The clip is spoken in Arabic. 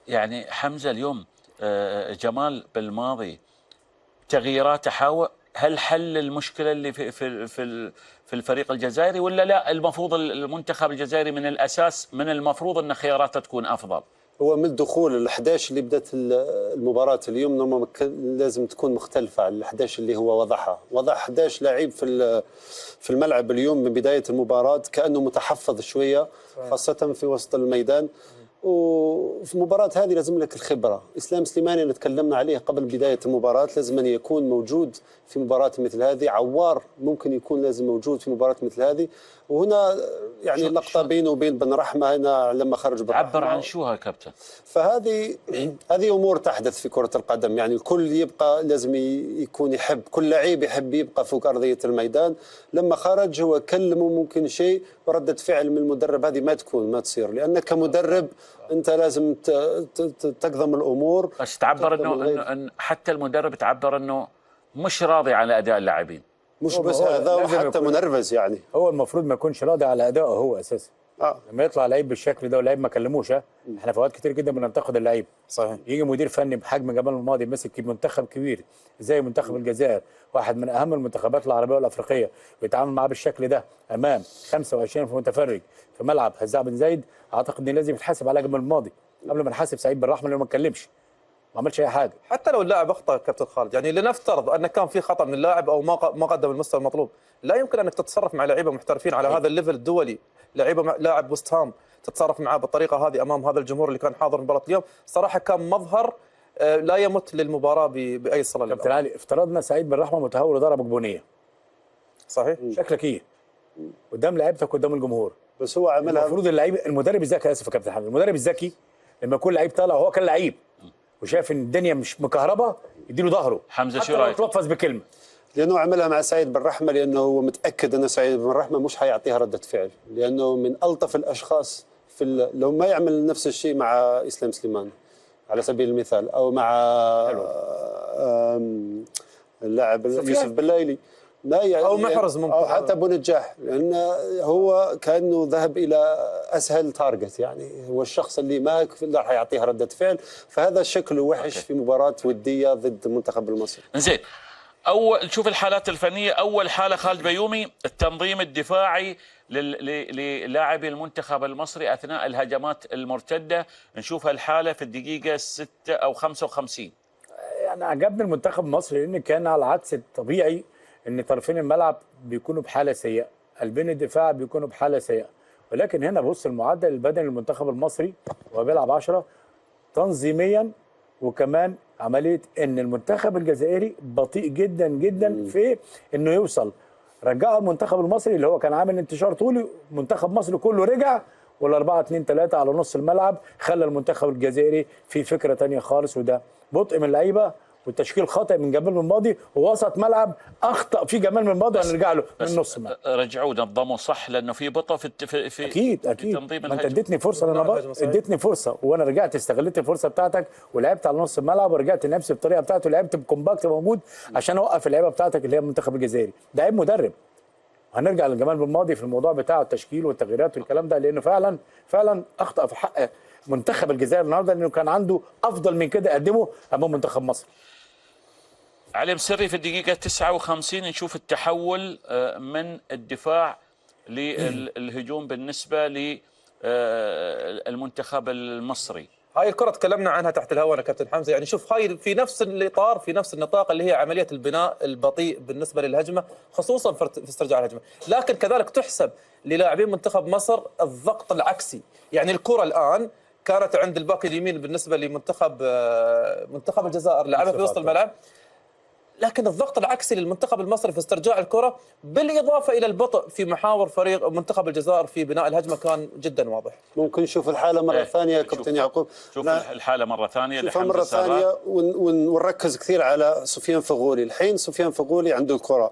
يعني حمزة اليوم جمال بالماضي تغييراته حاول هل حل المشكلة اللي في الفريق الجزائري، ولا لا المفروض المنتخب الجزائري من الأساس من المفروض أن خياراته تكون أفضل؟ هو من الدخول ال11 اللي بدات المباراة اليوم نورمالمون لازم تكون مختلفة عن ال11 اللي هو وضعها، وضع 11 لاعب في الملعب اليوم من بداية المباراة كأنه متحفظ شوية خاصة في وسط الميدان. وفي المباراة هذه لازم لك الخبرة. إسلام سليماني اللي تكلمنا عليه قبل بداية المباراة لازم أن يكون موجود في مباراة مثل هذه. عوار ممكن يكون لازم موجود في مباراة مثل هذه. وهنا يعني اللقطة بينه وبين بن رحمة هنا لما خرج بن رحمة. عبر عن شو ها كابتن؟ فهذه أمور تحدث في كرة القدم، يعني الكل يبقى لازم يكون يحب، كل لعيب يحب يبقى فوق أرضية الميدان. لما خرج هو كلمه ممكن شيء وردة فعل من المدرب هذه ما تصير، لأنك كمدرب أنت لازم تقضم الأمور. بس تعبر إنه حتى المدرب تعبر إنه مش راضي على أداء اللاعبين. مش بس هذا وحتى منرفز، يعني هو المفروض ما يكونش راضي على أدائه هو أساسا. لما يطلع لعيب بالشكل ده واللعيب ما كلموش، احنا في اوقات كتير جدا بننتقد اللعيب. صحيح. يجي مدير فني بحجم جمال الماضي ماسك منتخب كبير زي منتخب الجزائر، واحد من اهم المنتخبات العربيه والافريقيه، بيتعامل معاه بالشكل ده امام 25 متفرج في ملعب هزاع بن زايد. اعتقد ان لازم يتحاسب على جمال الماضي قبل ما نحاسب سعيد بن رحمه اللي ما اتكلمش، ما عملش اي حاجه. حتى لو اللاعب اخطا كابتن خالد، يعني لنفترض ان كان في خطا من اللاعب او ما قدم المستوى المطلوب، لا يمكن انك تتصرف مع لعيبه محترفين على هذا الليفل الدولي. لاعب وست هام تتصرف معاه بالطريقه هذه امام هذا الجمهور اللي كان حاضر مباراه اليوم، صراحه كان مظهر لا يمت للمباراه باي صله. كابتن علي، افترضنا سعيد بن رحمه متهور وضرب بنيه، صحيح، شكلك ايه قدام لعيبتك قدام الجمهور؟ بس هو عملها. المفروض المدرب الذكي، اسف يا كابتن حمد، المدرب الذكي لما يكون لعيب طالع وهو كان لعيب وشاف ان الدنيا مش مكهربه يديله ظهره. حمزه شو رايك؟ تلفظ بكلمه لانه عملها مع سعيد بن رحمه، لانه هو متاكد ان سعيد بن رحمه مش حيعطيها رده فعل، لانه من الطف الاشخاص لو ما يعمل نفس الشيء مع اسلام سليمان على سبيل المثال، او مع اللاعب يوسف بلايلي، لا يعني او محرز ممكن، او حتى ابو نجاح، لان هو كانه ذهب الى اسهل تارجت، يعني هو الشخص اللي ما راح يعطيها رده فعل. فهذا شكله وحش في مباراه وديه ضد المنتخب المصري. زين، نشوف الحالات الفنيه. اول حاله خالد بيومي، التنظيم الدفاعي للاعبي المنتخب المصري اثناء الهجمات المرتده. نشوف الحاله في الدقيقه 6 او 55. يعني عجبني المنتخب المصري لان كان على العكس الطبيعي ان طرفين الملعب بيكونوا بحاله سيئه، قلبين الدفاع بيكونوا بحاله سيئه، ولكن هنا بص المعدل البدني للمنتخب المصري وهو بيلعب 10 تنظيميا، وكمان عمليه ان المنتخب الجزائري بطيء جدا جدا في انه يوصل. رجعوا المنتخب المصري اللي هو كان عامل انتشار طولي، منتخب مصر كله رجع وال4-2-3 على نص الملعب، خلى المنتخب الجزائري في فكره ثانيه خالص، وده بطء من اللعيبه والتشكيل خاطئ من جمال الماضي، ووسط ملعب اخطا في جمال من الماضي هنرجع له من نص الملعب. رجعوا نظموا صح لانه في بطء في اكيد في تنظيم ما انت الهجم. اديتني فرصه، انا اديتني فرصه وانا رجعت استغلت الفرصه بتاعتك ولعبت على نص الملعب ورجعت نفس الطريقه بتاعته، لعبت بكومباكت موجود عشان اوقف اللعيبه بتاعتك اللي هي المنتخب الجزائري. ده عيب مدرب. هنرجع لجمال بالماضي في الموضوع بتاع التشكيل والتغييرات والكلام ده، لانه فعلا اخطا في حق منتخب الجزائر النهارده، لانه كان عنده افضل من كده يقدمه امام منتخب مصر. علي مسري في الدقيقة 59 نشوف التحول من الدفاع للهجوم بالنسبة للمنتخب المصري. هاي الكرة تكلمنا عنها تحت الهواء كابتن حمزة، يعني شوف هاي في نفس الإطار في نفس النطاق اللي هي عملية البناء البطيء بالنسبة للهجمة، خصوصا في استرجاع الهجمة، لكن كذلك تحسب للاعبين منتخب مصر الضغط العكسي. يعني الكرة الآن كانت عند الباك اليمين بالنسبة لمنتخب الجزائر، لعبها في وسط الملعب، لكن الضغط العكسي للمنتخب المصري في استرجاع الكرة بالإضافة إلى البطء في محاور فريق منتخب الجزائر في بناء الهجمة كان جدا واضح. ممكن نشوف الحالة مرة ثانية كابتن يعقوب؟ شوف الحالة مرة ثانية نشوفها مرة ثانية ونركز كثير على سفيان فغولي. الحين سفيان فغولي عنده الكرة